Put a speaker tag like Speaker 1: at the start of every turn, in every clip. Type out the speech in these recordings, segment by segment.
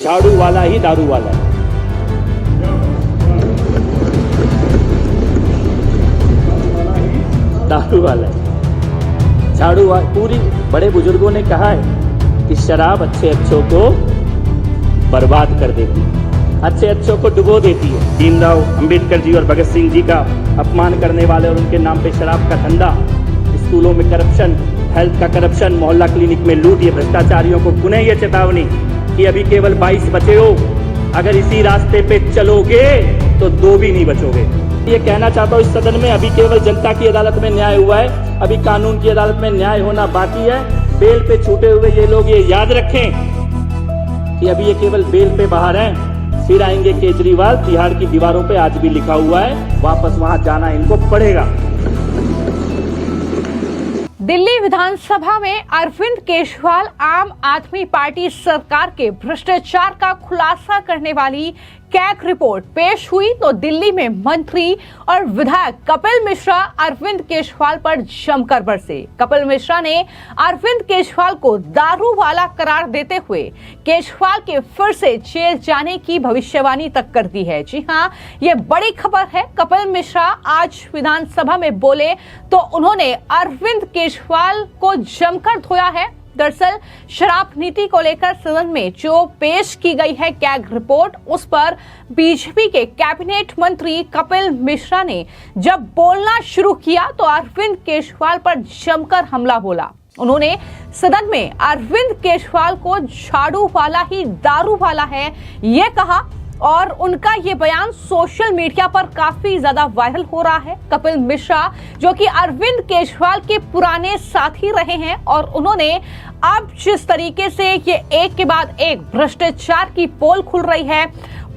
Speaker 1: झाड़ू वाला ही दारू वाला है। दारू वाला है, झाड़ू पूरी बड़े बुजुर्गों ने कहा है कि शराब अच्छे अच्छों को बर्बाद कर देती है, अच्छे अच्छों को डुबो देती है। भीमराव अंबेडकर जी और भगत सिंह जी का अपमान करने वाले और उनके नाम पे शराब का धंधा, स्कूलों में करप्शन, हेल्थ का करप्शन, मोहल्ला क्लिनिक में लूट, ये भ्रष्टाचारियों को पुनः ये चेतावनी कि अभी केवल 22 बचे हो, अगर इसी रास्ते पे चलोगे तो 2 भी नहीं बचोगे। ये कहना चाहता हूँ इस सदन में, अभी केवल जनता की अदालत में न्याय हुआ है, अभी कानून की अदालत में न्याय होना बाकी है। बेल पे छूटे हुए ये लोग ये याद रखें कि अभी ये केवल बेल पे बाहर हैं, फिर आएंगे केजरीवाल। तिहाड़ की दीवारों पे आज भी लिखा हुआ है, वापस वहां जाना इनको पड़ेगा।
Speaker 2: दिल्ली विधानसभा में अरविंद केजरीवाल आम आदमी पार्टी सरकार के भ्रष्टाचार का खुलासा करने वाली कैग रिपोर्ट पेश हुई तो दिल्ली में मंत्री और विधायक कपिल मिश्रा अरविंद केजरीवाल पर जमकर बरसे। कपिल मिश्रा ने अरविंद केजरीवाल को दारू वाला करार देते हुए केजरीवाल के फिर से जेल जाने की भविष्यवाणी तक कर दी है। जी हां, ये बड़ी खबर है। कपिल मिश्रा आज विधानसभा में बोले तो उन्होंने अरविंद केजरीवाल को जमकर धोया है। दरअसल शराब नीति को लेकर सदन में जो पेश की गई है कैग रिपोर्ट, उस पर बीजेपी के कैबिनेट मंत्री कपिल मिश्रा ने जब बोलना शुरू किया तो अरविंद केजरीवाल पर जमकर हमला बोला। उन्होंने सदन में अरविंद केजरीवाल को झाड़ू वाला ही दारू वाला है ये कहा और उनका ये बयान सोशल मीडिया पर काफी ज्यादा वायरल हो रहा है। कपिल मिश्रा जो कि अरविंद केजरीवाल के पुराने साथी रहे हैं और उन्होंने अब जिस तरीके से ये एक के बाद एक भ्रष्टाचार की पोल खुल रही है,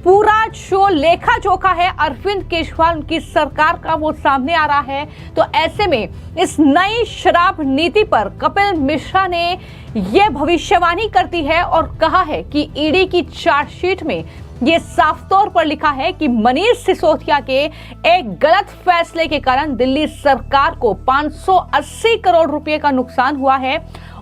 Speaker 2: पूरा जो लेखा जोखा है अरविंद केजरीवाल की सरकार का वो सामने आ रहा है, तो ऐसे में इस नई शराब नीति पर कपिल मिश्रा ने ये भविष्यवाणी कर दी है और कहा है कि ईडी की चार्जशीट में ये साफ तौर पर लिखा है कि मनीष सिसोदिया के एक गलत फैसले के कारण दिल्ली सरकार को 580 करोड़ रुपए का नुकसान हुआ है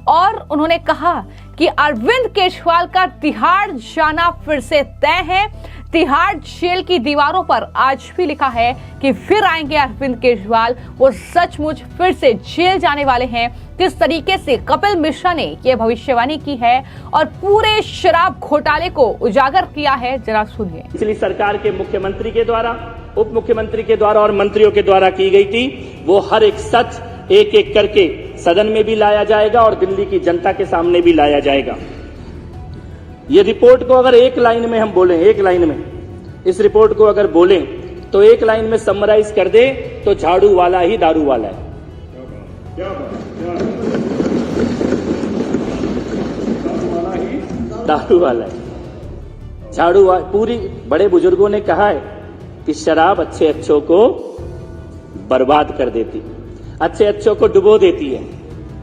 Speaker 2: और उन्होंने कहा कि अरविंद केजरीवाल का तिहाड़ जाना फिर से तय है। तिहाड़ जेल की दीवारों पर आज भी लिखा है कि फिर आएंगे अरविंद केजरीवाल, वो सचमुच फिर से जेल जाने वाले हैं। किस तरीके से कपिल मिश्रा ने यह भविष्यवाणी की है और पूरे शराब घोटाले को उजागर किया है, जरा सुनिए।
Speaker 1: पिछली सरकार के मुख्यमंत्री के द्वारा, उप मुख्यमंत्री के द्वारा और मंत्रियों के द्वारा की गई थी, वो हर एक सच एक एक करके सदन में भी लाया जाएगा और दिल्ली की जनता के सामने भी लाया जाएगा। ये रिपोर्ट को अगर एक लाइन में हम बोलें, एक लाइन में इस रिपोर्ट को अगर बोलें तो एक लाइन में समराइज कर दे तो झाड़ू वाला ही दारू वाला है। दारू वाला है, झाड़ू पूरी बड़े बुजुर्गों ने कहा है कि शराब अच्छे अच्छों को बर्बाद कर देती है, अच्छे अच्छों को डुबो देती है।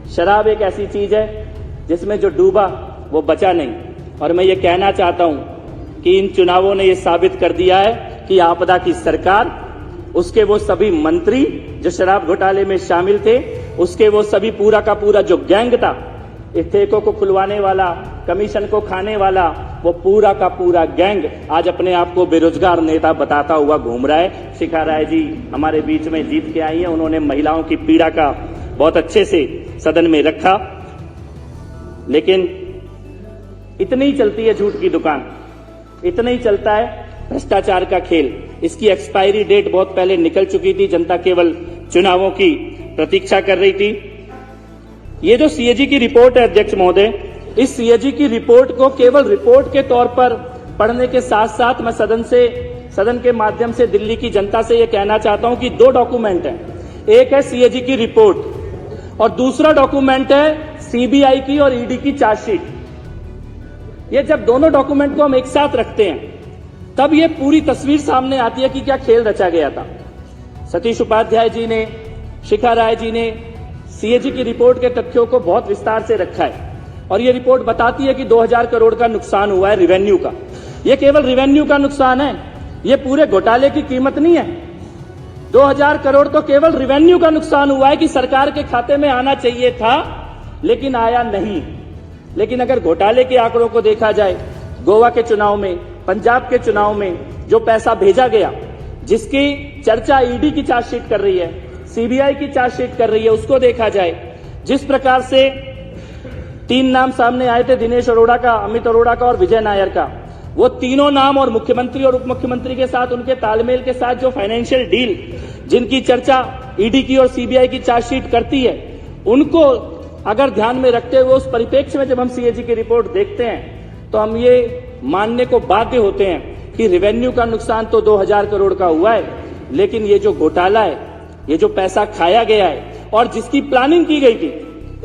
Speaker 1: शराब एक ऐसी चीज है जिसमें जो डूबा वो बचा नहीं। और मैं ये कहना चाहता हूं कि इन चुनावों ने ये साबित कर दिया है कि आपदा की सरकार, उसके वो सभी मंत्री जो शराब घोटाले में शामिल थे, उसके वो सभी पूरा का पूरा जो गैंग था, इस ठेकों को खुलवाने वाला, कमीशन को खाने वाला, वो पूरा का पूरा गैंग आज अपने आप को बेरोजगार नेता बताता हुआ घूम रहा है। शिखा राय जी हमारे बीच में जीत के आई हैं, उन्होंने महिलाओं की पीड़ा का बहुत अच्छे से सदन में रखा। लेकिन इतनी ही चलती है झूठ की दुकान, इतना ही चलता है भ्रष्टाचार का खेल। इसकी एक्सपायरी डेट बहुत पहले निकल चुकी थी, जनता केवल चुनावों की प्रतीक्षा कर रही थी। ये जो सीएजी की रिपोर्ट है अध्यक्ष महोदय, इस सीएजी की रिपोर्ट को केवल रिपोर्ट के तौर पर पढ़ने के साथ साथ मैं सदन के माध्यम से दिल्ली की जनता से यह कहना चाहता हूं कि 2 डॉक्यूमेंट हैं। एक है सीएजी की रिपोर्ट और दूसरा डॉक्यूमेंट है सीबीआई की और ईडी की चार्जशीट। ये जब दोनों डॉक्यूमेंट को हम एक साथ रखते हैं तब ये पूरी तस्वीर सामने आती है कि क्या खेल रचा गया था। सतीश उपाध्याय जी ने, शिखा राय जी ने सीएजी की रिपोर्ट के तथ्यों को बहुत विस्तार से रखा है और ये रिपोर्ट बताती है कि 2000 करोड़ का नुकसान हुआ है रेवेन्यू का। ये केवल रेवेन्यू का नुकसान है, ये पूरे घोटाले की कीमत नहीं है। 2000 करोड़ तो केवल रेवेन्यू का नुकसान हुआ है कि सरकार के खाते में आना चाहिए था लेकिन आया नहीं। लेकिन अगर घोटाले के आंकड़ों को देखा जाए, गोवा के चुनाव में, पंजाब के चुनाव में जो पैसा भेजा गया, जिसकी चर्चा ईडी की चार्जशीट कर रही है, सीबीआई की चार्जशीट कर रही है, उसको देखा जाए। जिस प्रकार से 3 नाम सामने आए थे, दिनेश अरोड़ा का, अमित अरोड़ा का और विजय नायर का, वो तीनों नाम और मुख्यमंत्री और उप मुख्यमंत्री के साथ उनके तालमेल के साथ जो फाइनेंशियल डील जिनकी चर्चा ईडी की और सीबीआई की चार्जशीट करती है, उनको अगर ध्यान में रखते हुए उस परिप्रेक्ष्य में जब हम सीएजी की रिपोर्ट देखते हैं तो हम ये मानने को बाध्य होते हैं कि रेवेन्यू का नुकसान तो 2000 करोड़ का हुआ है, लेकिन ये जो घोटाला है, ये जो पैसा खाया गया है और जिसकी प्लानिंग की गई थी,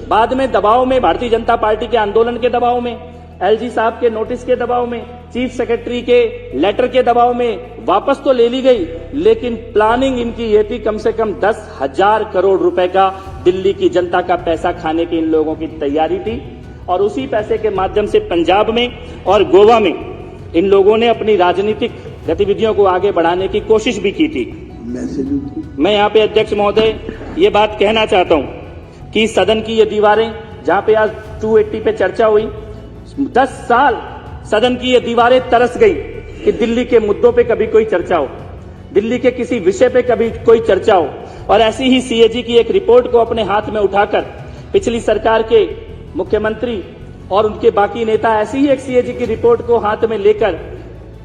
Speaker 1: बाद में दबाव में, भारतीय जनता पार्टी के आंदोलन के दबाव में, एलजी साहब के नोटिस के दबाव में, चीफ सेक्रेटरी के लेटर के दबाव में वापस तो ले ली गई, लेकिन प्लानिंग इनकी ये थी कम से कम 10,000 करोड़ रुपए का दिल्ली की जनता का पैसा खाने की इन लोगों की तैयारी थी। और उसी पैसे के माध्यम से पंजाब में और गोवा में इन लोगों ने अपनी राजनीतिक गतिविधियों को आगे बढ़ाने की कोशिश भी की थी। मैं यहाँ पे अध्यक्ष महोदय ये बात कहना चाहता हूँ कि सदन की ये दीवारें, जहाँ पे आज 280 पे चर्चा हुई, 10 साल सदन की ये दीवारें तरस गई कि दिल्ली के मुद्दों पे कभी कोई चर्चा हो, दिल्ली के किसी विषय पे कभी कोई चर्चा हो। और ऐसी ही सीएजी की एक रिपोर्ट को अपने हाथ में उठाकर पिछली सरकार के मुख्यमंत्री और उनके बाकी नेता ऐसी ही एक सीएजी की रिपोर्ट को हाथ में लेकर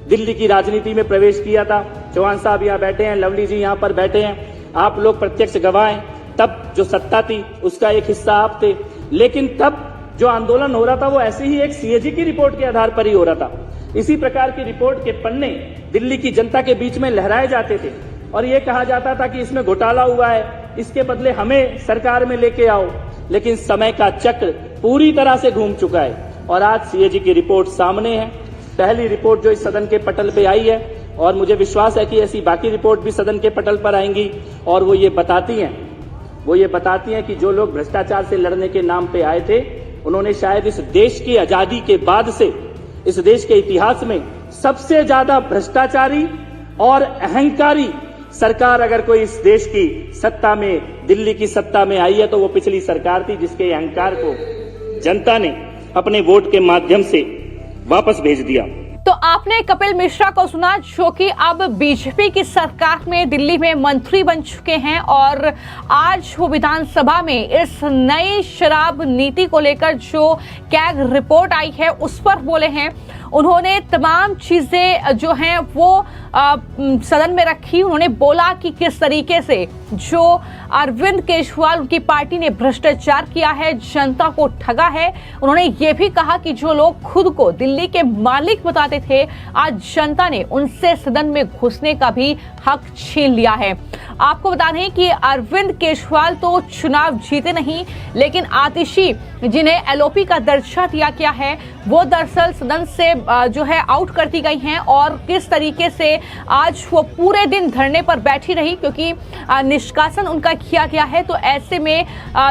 Speaker 1: दिल्ली की राजनीति में प्रवेश किया था। चौहान साहब यहाँ बैठे हैं, लवली जी यहाँ पर बैठे हैं, आप लोग प्रत्यक्ष गवाह हैं। तब जो सत्ता थी उसका एक हिस्सा आप थे, लेकिन तब जो आंदोलन हो रहा था वो ऐसी ही एक सीएजी की रिपोर्ट के आधार पर ही हो रहा था। इसी प्रकार की रिपोर्ट के पन्ने दिल्ली की जनता के बीच में लहराए जाते थे और ये कहा जाता था कि इसमें घोटाला हुआ है, इसके बदले हमें सरकार में लेके आओ। लेकिन समय का चक्र पूरी तरह से घूम चुका है और आज सीएजी की रिपोर्ट सामने है, पहली रिपोर्ट जो इस सदन के पटल पे आई है, और मुझे विश्वास है कि ऐसी बाकी रिपोर्ट भी सदन के पटल पर आएंगी। और वो ये बताती हैं कि जो लोग भ्रष्टाचार से लड़ने के नाम पे आए थे, उन्होंने शायद इस देश की आजादी के बाद से इस देश के इतिहास में सबसे ज्यादा भ्रष्टाचारी और अहंकारी सरकार अगर कोई इस देश की सत्ता में, दिल्ली की सत्ता में आई है तो वो पिछली सरकार थी, जिसके अहंकार को जनता ने अपने वोट के माध्यम से वापस भेज दिया।
Speaker 2: तो आपने कपिल मिश्रा को सुना, जो कि अब बीजेपी की सरकार में दिल्ली में मंत्री बन चुके हैं और आज वो विधानसभा में इस नई शराब नीति को लेकर जो कैग रिपोर्ट आई है उस पर बोले हैं। उन्होंने तमाम चीजें जो हैं वो सदन में रखी। उन्होंने बोला कि किस तरीके से जो अरविंद केजरीवाल, उनकी पार्टी ने भ्रष्टाचार किया है, जनता को ठगा है। उन्होंने ये भी कहा कि जो लोग खुद को दिल्ली के मालिक बताते थे, आज जनता ने उनसे सदन में घुसने का भी हक छीन लिया है। आपको बता दें कि अरविंद केजरीवाल तो चुनाव जीते नहीं, लेकिन आतिशी जिन्हें एलओपी का दर्जा दिया गया है वो दरअसल सदन से जो है आउट कर दी गई हैं। और किस तरीके से आज वो पूरे दिन धरने पर बैठी रही, क्योंकि निष्कासन उनका किया गया है। तो ऐसे में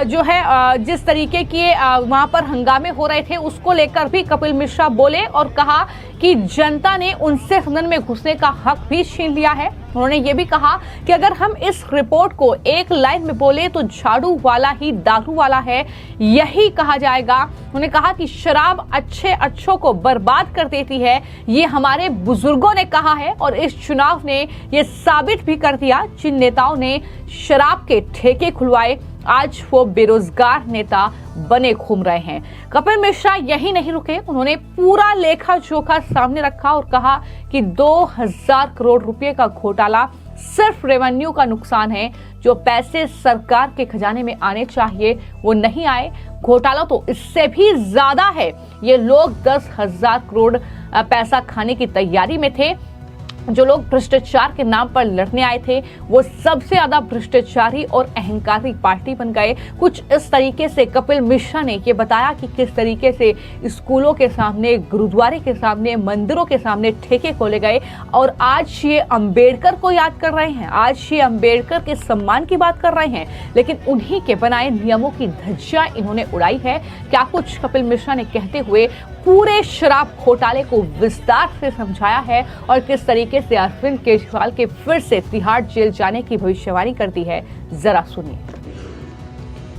Speaker 2: जो है जिस तरीके के वहां पर हंगामे हो रहे थे उसको लेकर भी कपिल मिश्रा बोले और कहा कि जनता ने उनसे सदन में घुसने का हक भी छीन लिया है। उन्होंने ये भी कहा कि अगर हम इस रिपोर्ट को एक लाइन में बोले तो झाड़ू वाला ही दारू वाला है, यही कहा जाएगा। उन्होंने कहा कि शराब अच्छों को बर्बाद कर देती है, ये हमारे बुजुर्गों ने कहा है और इस चुनाव ने ये साबित भी कर दिया। जिन नेताओं ने शराब के ठेके खुलवाए, आज वो बेरोजगार नेता बने घूम रहे हैं। कपिल मिश्रा यही नहीं रुके, उन्होंने पूरा लेखा जोखा सामने रखा और कहा कि 2000 करोड़ रुपए का घोटाला सिर्फ रेवेन्यू का नुकसान है। जो पैसे सरकार के खजाने में आने चाहिए वो नहीं आए। घोटाला तो इससे भी ज्यादा है। ये लोग 10,000 करोड़ पैसा खाने की तैयारी में थे। जो लोग भ्रष्टाचार के नाम पर लड़ने आए थे वो सबसे ज्यादा भ्रष्टाचारी और अहंकारी पार्टी बन गए। कुछ इस तरीके से कपिल मिश्रा ने ये बताया कि किस तरीके से स्कूलों के सामने, गुरुद्वारे के सामने, मंदिरों के सामने ठेके खोले गए और आज ये अंबेडकर को याद कर रहे हैं, आज ये अंबेडकर के सम्मान की बात कर रहे हैं, लेकिन उन्हीं के बनाए नियमों की धज्जियां इन्होंने उड़ाई है। क्या कुछ कपिल मिश्रा ने कहते हुए पूरे शराब घोटाले को विस्तार से समझाया है और किस तरीके से अरविंद केजरीवाल के फिर से तिहाड़ जेल जाने की भविष्यवाणी करती है, जरा सुनिए।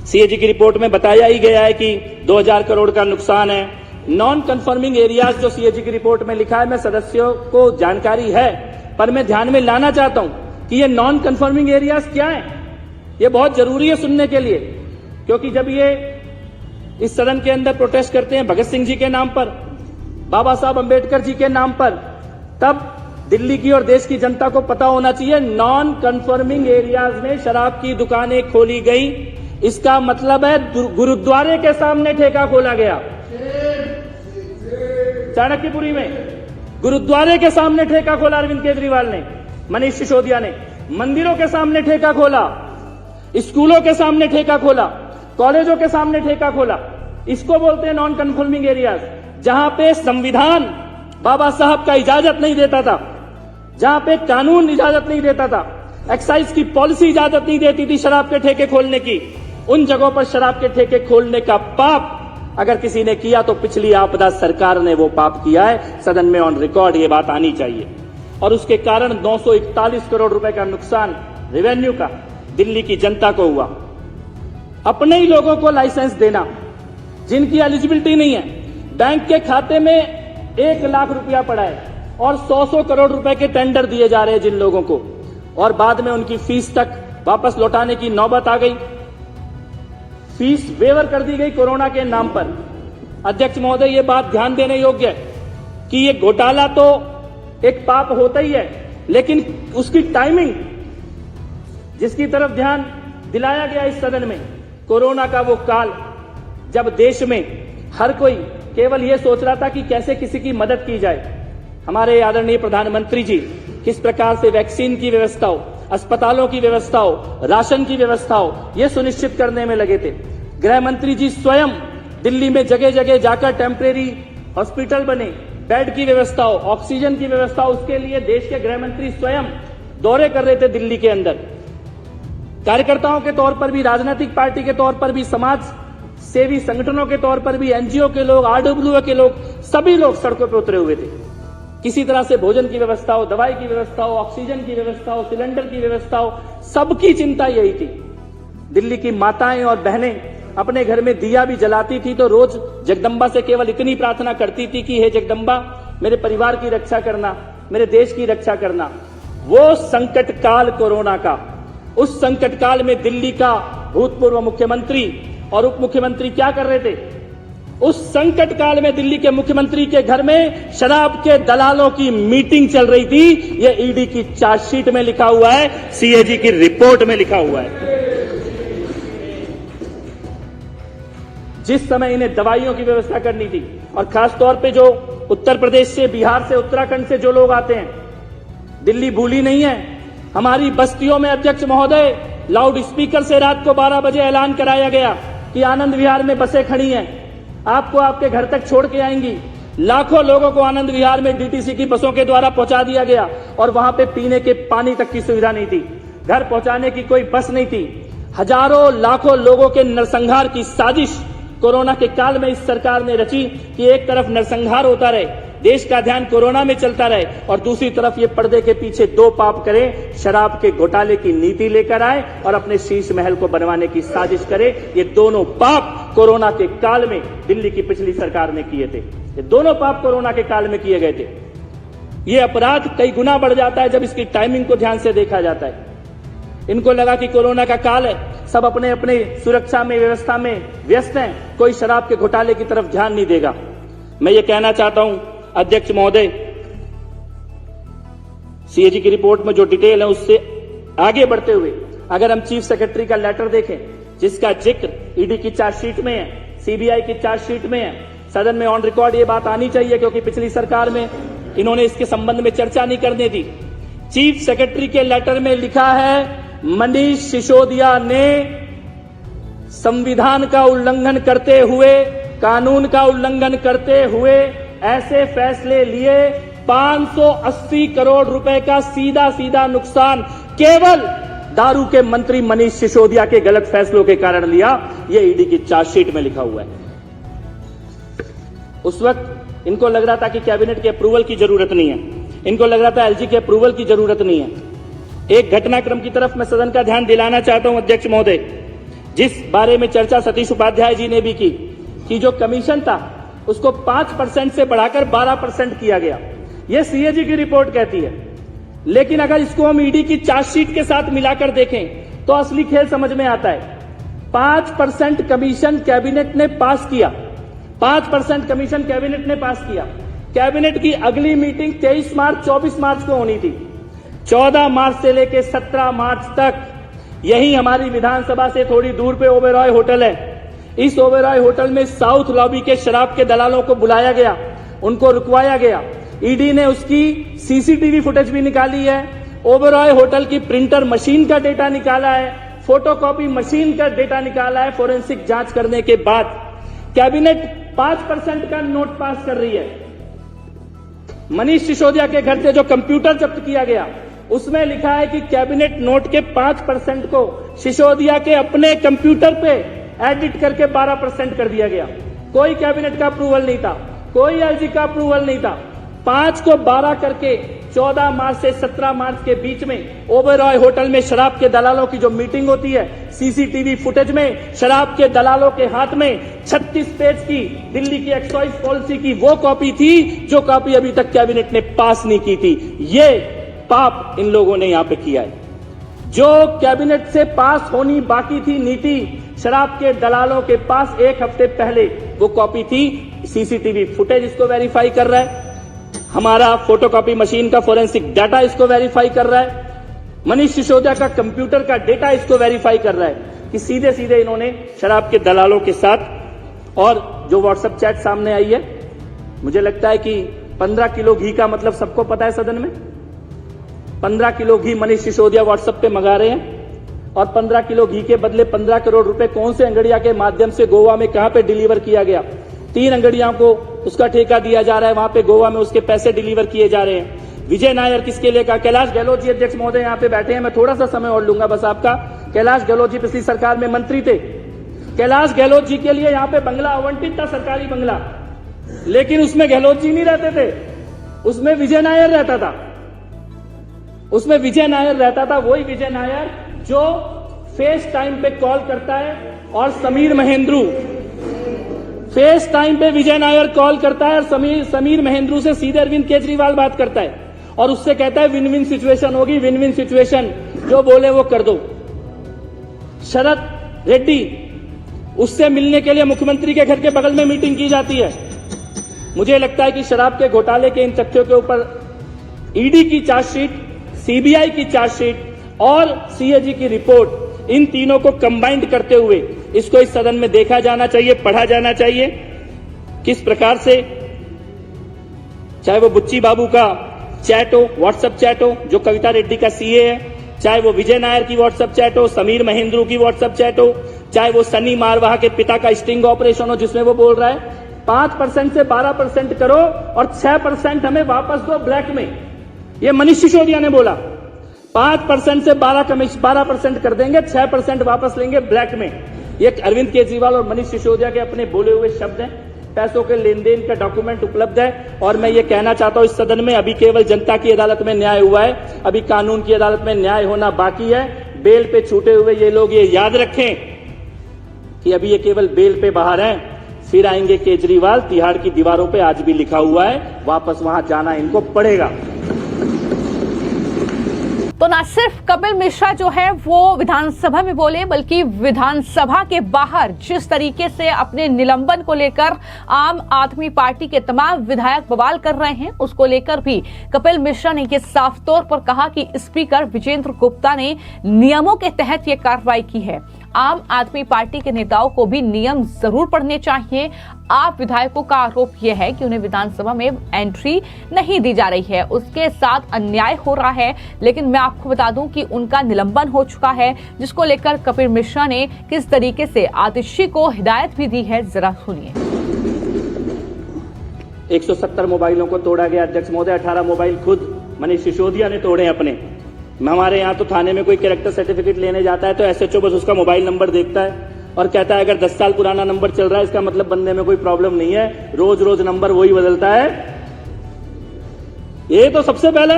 Speaker 1: सीएजी की रिपोर्ट में बताया ही गया है कि 2000 करोड़ का नुकसान है नॉन कन्फर्मिंग एरियाज जो सीएजी की रिपोर्ट में लिखा है, मैं सदस्यों को जानकारी है, पर मैं ध्यान में लाना चाहता हूं कि ये नॉन कन्फर्मिंग एरियाज क्या है। ये बहुत जरूरी है सुनने के लिए, क्योंकि जब ये इस सदन के अंदर प्रोटेस्ट करते हैं भगत सिंह जी के नाम पर, बाबा साहब अंबेडकर जी के नाम पर, तब दिल्ली की और देश की जनता को पता होना चाहिए नॉन कन्फर्मिंग एरियाज में शराब की दुकानें खोली गई। इसका मतलब है गुरुद्वारे के सामने ठेका खोला गया। चाणक्यपुरी में गुरुद्वारे के सामने ठेका खोला अरविंद केजरीवाल ने, मनीष सिसोदिया ने। मंदिरों के सामने ठेका खोला, स्कूलों के सामने ठेका खोला, कॉलेजों के सामने ठेका खोला। इसको बोलते हैं नॉन कन्फर्मिंग एरियाज, जहां पे संविधान बाबा साहब का इजाजत नहीं देता था, जहां पे कानून इजाजत नहीं देता था, एक्साइज की पॉलिसी इजाजत नहीं देती थी शराब के ठेके खोलने की। उन जगहों पर शराब के ठेके खोलने का पाप अगर किसी ने किया तो पिछली आपदा सरकार ने वो पाप किया है। सदन में ऑन रिकॉर्ड ये बात आनी चाहिए। और उसके कारण 941 करोड़ रुपए का नुकसान रेवेन्यू का दिल्ली की जनता को हुआ। अपने ही लोगों को लाइसेंस देना जिनकी एलिजिबिलिटी नहीं है, बैंक के खाते में 1 लाख रुपया पड़ा है और 100 करोड़ रुपए के टेंडर दिए जा रहे हैं जिन लोगों को, और बाद में उनकी फीस तक वापस लौटाने की नौबत आ गई। फीस वेवर कर दी गई कोरोना के नाम पर। अध्यक्ष महोदय, ये बात ध्यान देने योग्य है कि ये घोटाला तो एक पाप होता ही है, लेकिन उसकी टाइमिंग जिसकी तरफ ध्यान दिलाया गया इस सदन में, कोरोना का वो काल जब देश में हर कोई केवल ये सोच रहा था कि कैसे किसी की मदद की जाए। हमारे आदरणीय प्रधानमंत्री जी किस प्रकार से वैक्सीन की व्यवस्था हो, अस्पतालों की व्यवस्था हो, राशन की व्यवस्था हो, ये सुनिश्चित करने में लगे थे। गृह मंत्री जी स्वयं दिल्ली में जगह जगह जाकर टेम्परेरी हॉस्पिटल बने, बेड की व्यवस्था हो, ऑक्सीजन की व्यवस्था हो, उसके लिए देश के गृह मंत्री स्वयं दौरे कर रहे थे दिल्ली के अंदर। कार्यकर्ताओं के तौर पर भी, राजनीतिक पार्टी के तौर पर भी, समाज सेवी संगठनों के तौर पर भी, एनजीओ के लोग, आरडब्ल्यूए के लोग, सभी लोग सड़कों पर उतरे हुए थे। किसी तरह से भोजन की व्यवस्था हो, दवाई की व्यवस्था हो, ऑक्सीजन की व्यवस्था हो, सिलेंडर की व्यवस्था हो, सबकी चिंता यही थी। दिल्ली की माताएं और बहनें अपने घर में दिया भी जलाती थी तो रोज जगदम्बा से केवल इतनी प्रार्थना करती थी कि हे जगदम्बा, मेरे परिवार की रक्षा करना, मेरे देश की रक्षा करना। वो संकट काल कोरोना का, उस संकट काल में दिल्ली का भूतपूर्व मुख्यमंत्री और उप मुख्यमंत्री क्या कर रहे थे? उस संकट काल में दिल्ली के मुख्यमंत्री के घर में शराब के दलालों की मीटिंग चल रही थी। ये ईडी की चार्जशीट में लिखा हुआ है, सीएजी की रिपोर्ट में लिखा हुआ है। जिस समय इन्हें दवाइयों की व्यवस्था करनी थी, और खासतौर पे जो उत्तर प्रदेश से, बिहार से, उत्तराखंड से जो लोग आते हैं, दिल्ली भूली नहीं है। हमारी बस्तियों में अध्यक्ष महोदय लाउड स्पीकर से रात को 12 बजे ऐलान कराया गया कि आनंद विहार में बसें खड़ी हैं, आपको आपके घर तक छोड़ के आएंगी। लाखों लोगों को आनंद विहार में डीटीसी की बसों के द्वारा पहुंचा दिया गया और वहां पे पीने के पानी तक की सुविधा नहीं थी, घर पहुंचाने की कोई बस नहीं थी। हजारों लाखों लोगों के नरसंहार की साजिश कोरोना के काल में इस सरकार ने रची कि एक तरफ नरसंहार होता रहे, देश का ध्यान कोरोना में चलता रहे, और दूसरी तरफ ये पर्दे के पीछे दो पाप करें, शराब के घोटाले की नीति लेकर आए और अपने शीश महल को बनवाने की साजिश करे। ये दोनों पाप कोरोना के काल में दिल्ली की पिछली सरकार ने किए थे। ये दोनों पाप कोरोना के काल में किए गए थे। ये अपराध कई गुना बढ़ जाता है जब इसकी टाइमिंग को ध्यान से देखा जाता है। इनको लगा कि कोरोना का काल है, सब अपने अपने सुरक्षा में, व्यवस्था में व्यस्त हैं, कोई शराब के घोटाले की तरफ ध्यान नहीं देगा। मैं ये कहना चाहता हूं अध्यक्ष महोदय, सीएजी की रिपोर्ट में जो डिटेल है उससे आगे बढ़ते हुए अगर हम चीफ सेक्रेटरी का लेटर देखें, जिसका जिक्र ईडी की चार्जशीट में है, सीबीआई की चार्जशीट में है, सदन में ऑन रिकॉर्ड ये बात आनी चाहिए क्योंकि पिछली सरकार में इन्होंने इसके संबंध में चर्चा नहीं करने दी। चीफ सेक्रेटरी के लेटर में लिखा है, मनीष सिसोदिया ने संविधान का उल्लंघन करते हुए, कानून का उल्लंघन करते हुए ऐसे फैसले लिए 580 करोड़ रुपए का सीधा सीधा नुकसान केवल दारू के मंत्री मनीष सिसोदिया के गलत फैसलों के कारण लिया। यह ईडी की चार्जशीट में लिखा हुआ है। उस वक्त इनको लग रहा था कि कैबिनेट के अप्रूवल की जरूरत नहीं है, इनको लग रहा था एलजी के अप्रूवल की जरूरत नहीं है। एक घटनाक्रम की तरफ मैं सदन का ध्यान दिलाना चाहता हूं अध्यक्ष महोदय, जिस बारे में चर्चा सतीश उपाध्याय जी ने भी की कि जो कमीशन था उसको 5% से बढ़ाकर 12% किया गया। यह सीएजी की रिपोर्ट कहती है। लेकिन अगर इसको हम ईडी की चार्जशीट के साथ मिलाकर देखें तो असली खेल समझ में आता है। 5% कमीशन कैबिनेट ने पास किया, 5% कमीशन कैबिनेट ने पास किया। कैबिनेट की अगली मीटिंग 23 मार्च 24 मार्च को होनी थी। 14 मार्च से लेकर 17 मार्च तक यही हमारी विधानसभा से थोड़ी दूर पे ओबेरॉय होटल है। इस ओबेरॉय होटल में साउथ लॉबी के शराब के दलालों को बुलाया गया, उनको रुकवाया गया। ईडी ने उसकी सीसीटीवी फुटेज भी निकाली है, ओबेरॉय होटल की प्रिंटर मशीन का डेटा निकाला है, फोटोकॉपी मशीन का डेटा निकाला है। फोरेंसिक जांच करने के बाद कैबिनेट 5% का नोट पास कर रही है। मनीष सिसोदिया के घर से जो कंप्यूटर जब्त किया गया उसमें लिखा है कि कैबिनेट नोट के 5% को सिसोदिया के अपने कंप्यूटर पे एडिट करके 12% कर दिया गया। कोई कैबिनेट का अप्रूवल नहीं था, कोई एलजी का अप्रूवल नहीं था। 5 को 12 करके 14 मार्च से 17 मार्च के बीच में ओबेरॉय होटल में शराब के दलालों की जो मीटिंग होती है, सीसीटीवी फुटेज में शराब के दलालों के हाथ में 36 पेज की दिल्ली की एक्साइज पॉलिसी की वो कॉपी थी जो कॉपी अभी तक कैबिनेट ने पास नहीं की थी। ये पाप इन लोगों ने यहां पे किया है। जो कैबिनेट से पास होनी बाकी थी नीति, शराब के दलालों के पास एक हफ्ते पहले वो कॉपी थी। सीसीटीवी फुटेज इसको वेरीफाई कर रहा है, हमारा फोटोकॉपी मशीन का फोरेंसिक डाटा इसको वेरीफाई कर रहा है, मनीष सिसोदिया का कंप्यूटर का डेटा इसको वेरीफाई कर रहा है कि सीधे सीधे इन्होंने शराब के दलालों के साथ। और जो व्हाट्सएप चैट सामने आई है, मुझे लगता है कि 15 किलो घी का मतलब सबको पता है सदन में। 15 किलो घी मनीष सिसोदिया व्हाट्सएप पे मंगा रहे हैं और 15 किलो घी के बदले 15 करोड़ रुपए कौन से अंगड़िया के माध्यम से गोवा में कहां पे डिलीवर किया गया। 3 अंगड़ियों को उसका ठेका दिया जा रहा है, वहां पे गोवा में उसके पैसे डिलीवर किए जा रहे हैं। विजय नायर किसके लिए कहा? कैलाश गहलोत जी अध्यक्ष महोदय यहां पे बैठे हैं, मैं थोड़ा सा समय और लूंगा बस आपका। कैलाश गहलोत जी पिछली सरकार में मंत्री थे। कैलाश गहलोत जी के लिए यहां पे बंगला आवंटित था, सरकारी बंगला, लेकिन उसमें गहलोत जी नहीं रहते थे, उसमें विजय नायर रहता था। उसमें विजय नायर रहता था, वही विजय नायर जो फेस टाइम पे कॉल करता है और समीर महेंद्रू फेस टाइम पे विजय नायर कॉल करता है और समीर महेंद्रू से सीधे अरविंद केजरीवाल बात करता है और उससे कहता है विन विन सिचुएशन होगी, विन विन सिचुएशन, जो बोले वो कर दो। शरद रेड्डी, उससे मिलने के लिए मुख्यमंत्री के घर के बगल में मीटिंग की जाती है। मुझे लगता है कि शराब के घोटाले के इन तथ्यों के ऊपर ईडी की चार्जशीट, सीबीआई की चार्जशीट और सीएजी की रिपोर्ट, इन तीनों को कंबाइंड करते हुए इसको इस सदन में देखा जाना चाहिए, पढ़ा जाना चाहिए। किस प्रकार से, चाहे वो बुच्ची बाबू का चैट हो, व्हाट्सएप चैट हो जो कविता रेड्डी का सीए है, चाहे वो विजय नायर की व्हाट्सएप चैट हो, समीर महेंद्रू की व्हाट्सएप चैट हो, चाहे वो सनी मारवाह के पिता का स्टिंग ऑपरेशन हो जिसमें वो बोल रहा है 5% से 12% करो और 6% हमें वापस दो ब्लैक में। ये मनीष सिसोदिया ने बोला 5% से 12% कर देंगे, 6% वापस लेंगे ब्लैक में। ये अरविंद केजरीवाल और मनीष सिसोदिया के अपने बोले हुए शब्द हैं। पैसों के लेन देन का डॉक्यूमेंट उपलब्ध है और मैं ये कहना चाहता हूं इस सदन में, अभी केवल जनता की अदालत में न्याय हुआ है, अभी कानून की अदालत में न्याय होना बाकी है। बेल पे छूटे हुए ये लोग ये याद रखें कि अभी ये केवल बेल पे बाहर हैं, फिर आएंगे केजरीवाल। तिहाड़ की दीवारों पे आज भी लिखा हुआ है, वापस वहां जाना इनको पड़ेगा।
Speaker 2: तो न सिर्फ कपिल मिश्रा जो है वो विधानसभा में बोले, बल्कि विधानसभा के बाहर जिस तरीके से अपने निलंबन को लेकर आम आदमी पार्टी के तमाम विधायक बवाल कर रहे हैं, उसको लेकर भी कपिल मिश्रा ने ये साफ तौर पर कहा कि स्पीकर विजेंद्र गुप्ता ने नियमों के तहत ये कार्रवाई की है। आम आदमी पार्टी के नेताओं को भी नियम जरूर पढ़ने चाहिए। आप विधायकों का आरोप यह है कि उन्हें विधानसभा में एंट्री नहीं दी जा रही है, उसके साथ अन्याय हो रहा है। लेकिन मैं आपको बता दूं कि उनका निलंबन हो चुका है, जिसको लेकर कपिल मिश्रा ने किस तरीके से आतिशी को हिदायत भी दी है, जरा सुनिए।
Speaker 1: 170 मोबाइलों को तोड़ा गया अध्यक्ष महोदय, 18 मोबाइल खुद मनीष सिसोदिया ने तोड़े अपने। हमारे यहाँ तो थाने में कोई कैरेक्टर सर्टिफिकेट लेने जाता है तो एसएचओ बस उसका मोबाइल नंबर देखता है और कहता है अगर 10 साल पुराना नंबर चल रहा है इसका मतलब बंदे में कोई प्रॉब्लम नहीं है, रोज रोज नंबर वही बदलता है। ये तो सबसे पहले,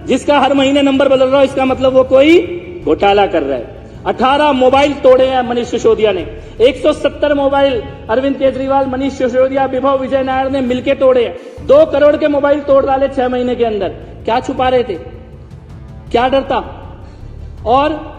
Speaker 1: जिसका हर महीने नंबर बदल रहा है इसका मतलब वो कोई घोटाला कर रहा है। 18 मोबाइल तोड़े हैं मनीष सिसोदिया ने। 170 मोबाइल अरविंद केजरीवाल, मनीष सिसोदिया, विभव विजय नायर ने मिलकर तोड़े हैं। 2 करोड़ के मोबाइल तोड़ डाले 6 महीने के अंदर। क्या छुपा रहे थे, क्या डर था? और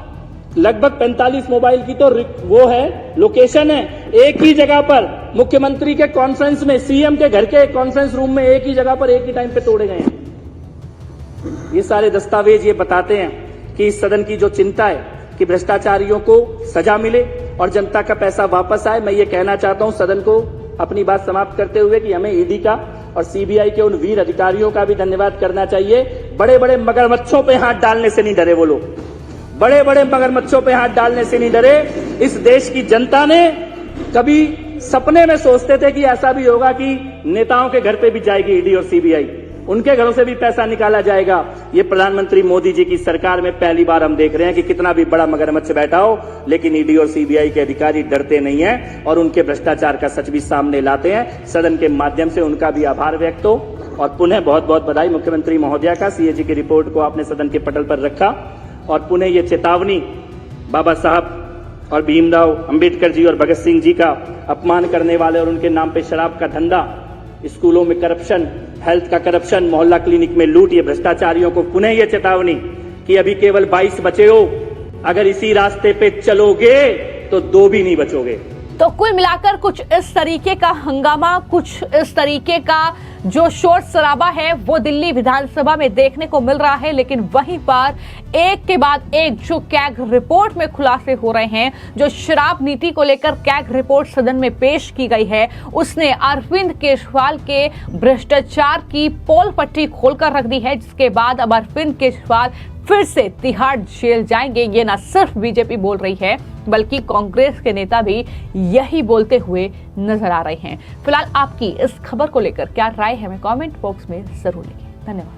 Speaker 1: लगभग 45 मोबाइल की तो वो है, लोकेशन है एक ही जगह पर, मुख्यमंत्री के कॉन्फ्रेंस में, सीएम के घर के कॉन्फ्रेंस रूम में एक ही जगह पर एक ही टाइम पे तोड़े गए हैं। ये सारे दस्तावेज ये बताते हैं कि इस सदन की जो चिंता है कि भ्रष्टाचारियों को सजा मिले और जनता का पैसा वापस आए। मैं ये कहना चाहता हूं सदन को अपनी बात समाप्त करते हुए कि हमें ईडी का और सीबीआई के उन वीर अधिकारियों का भी धन्यवाद करना चाहिए। बड़े बड़े मगरमच्छों पे हाथ डालने से नहीं डरे वो लोग, बड़े बड़े मगरमच्छों पे हाथ डालने से नहीं डरे। इस देश की जनता ने कभी सपने में सोचते थे कि ऐसा भी होगा कि नेताओं के घर पे भी जाएगी ईडी और सीबीआई, उनके घरों से भी पैसा निकाला जाएगा। ये प्रधानमंत्री मोदी जी की सरकार में पहली बार हम देख रहे हैं कि कितना भी बड़ा मगरमच्छ बैठा हो, लेकिन ईडी और सीबीआई के अधिकारी डरते नहीं हैं और उनके भ्रष्टाचार का सच भी सामने लाते हैं। सदन के माध्यम से उनका भी आभार व्यक्त हो और पुनः बहुत बहुत बधाई मुख्यमंत्री महोदया का। सीएजी की रिपोर्ट को आपने सदन के पटल पर रखा और पुनः ये चेतावनी बाबा साहब और भीमराव अंबेडकर जी और भगत सिंह जी का अपमान करने वाले और उनके नाम पे शराब का धंधा, स्कूलों में करप्शन, हेल्थ का करप्शन, मोहल्ला क्लिनिक में लूट, ये भ्रष्टाचारियों को पुनः ये चेतावनी कि अभी केवल 22 बचे हो, अगर इसी रास्ते पे चलोगे तो 2 भी नहीं बचोगे।
Speaker 2: तो कुल मिलाकर कुछ इस तरीके का हंगामा, कुछ इस तरीके का जो शोर शराबा है वो दिल्ली विधानसभा में देखने को मिल रहा है। लेकिन वहीं पर एक के बाद एक जो कैग रिपोर्ट में खुलासे हो रहे हैं, जो शराब नीति को लेकर कैग रिपोर्ट सदन में पेश की गई है, उसने अरविंद केजरीवाल के भ्रष्टाचार की पोल पट्टी खोलकर रख दी है, जिसके बाद अब अरविंद केजरीवाल फिर से तिहाड़ जेल जाएंगे। ये न सिर्फ बीजेपी बोल रही है बल्कि कांग्रेस के नेता भी यही बोलते हुए नजर आ रहे हैं। फिलहाल आपकी इस खबर को लेकर क्या राय है, हमें कमेंट बॉक्स में जरूर लिखिए। धन्यवाद।